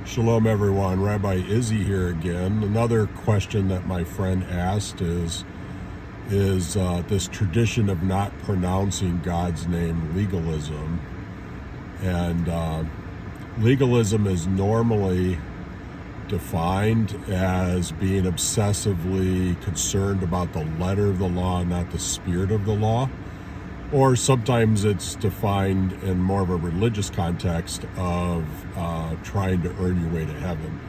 Shalom, everyone. Rabbi Izzy here again. Another question that my friend asked is this tradition of not pronouncing God's name legalism. And legalism is normally defined as being obsessively concerned about the letter of the law, not the spirit of the law. Or sometimes it's defined in more of a religious context of trying to earn your way to heaven.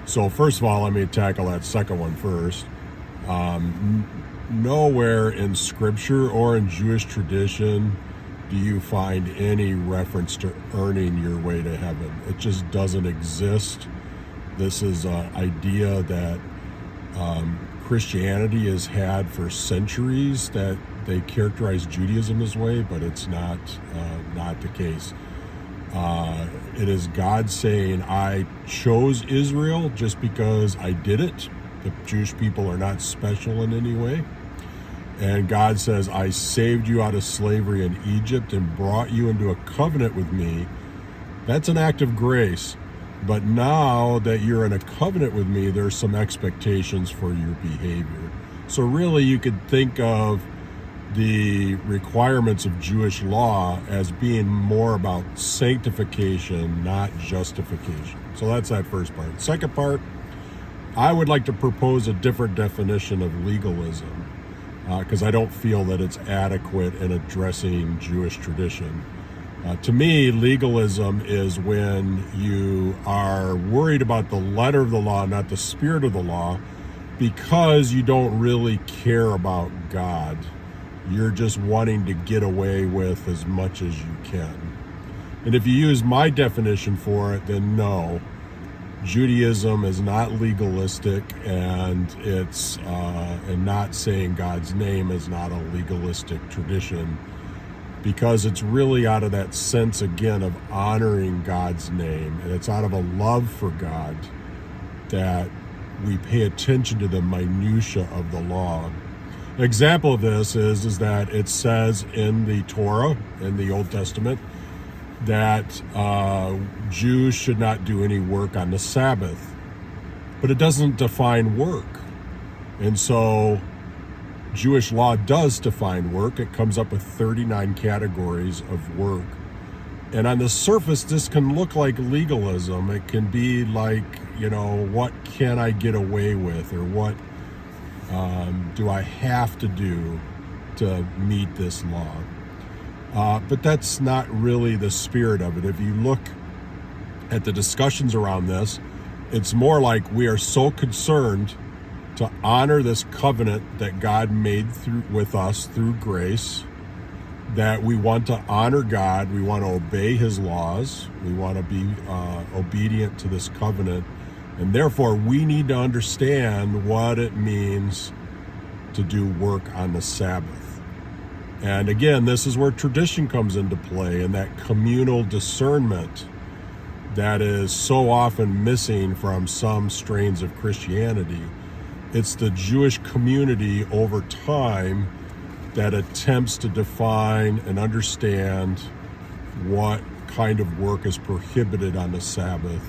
So first of all, let me tackle that second one first. Nowhere in Scripture or in Jewish tradition do you find any reference to earning your way to heaven. It just doesn't exist. This is an idea that Christianity has had for centuries, that they characterize Judaism this way, but it's not the case. It is God saying, I chose Israel just because I did it. The Jewish people are not special in any way. And God says, I saved you out of slavery in Egypt and brought you into a covenant with me. That's an act of grace. But now that you're in a covenant with me, there's some expectations for your behavior. So really, you could think of the requirements of Jewish law as being more about sanctification, not justification. So that's that first part. Second part, I would like to propose a different definition of legalism because I don't feel that it's adequate in addressing Jewish tradition. To me, legalism is when you are worried about the letter of the law, not the spirit of the law, because you don't really care about God. You're just wanting to get away with as much as you can. And if you use my definition for it, then no, Judaism is not legalistic, and and not saying God's name is not a legalistic tradition, because it's really out of that sense, again, of honoring God's name. And it's out of a love for God that we pay attention to the minutia of the law. An example of this is that it says in the Torah, in the Old Testament, that Jews should not do any work on the Sabbath. But it doesn't define work. And so Jewish law does define work. It comes up with 39 categories of work. And on the surface, this can look like legalism. It can be like, what can I get away with, or what do I have to do to meet this law? But that's not really the spirit of it. If you look at the discussions around this, it's more like we are so concerned to honor this covenant that God made with us through grace, that we want to honor God, we want to obey his laws, we want to be obedient to this covenant, and therefore we need to understand what it means to do work on the Sabbath. And again, this is where tradition comes into play, and that communal discernment that is so often missing from some strains of Christianity. It's the Jewish community over time that attempts to define and understand what kind of work is prohibited on the Sabbath,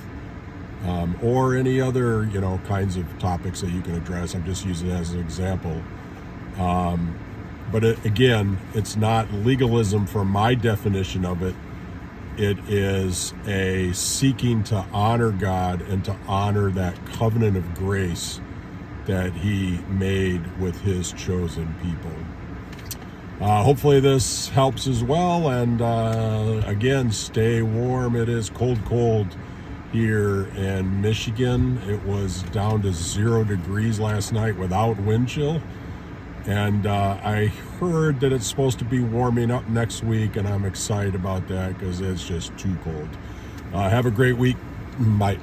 or any other, kinds of topics that you can address. I'm just using it as an example. But again, it's not legalism from my definition of it. It is a seeking to honor God and to honor that covenant of grace that he made with his chosen people. Hopefully this helps as well. And again, stay warm. It is cold here in Michigan. It was down to 0 degrees last night without wind chill. And I heard that it's supposed to be warming up next week, and I'm excited about that because it's just too cold. Have a great week. Bye.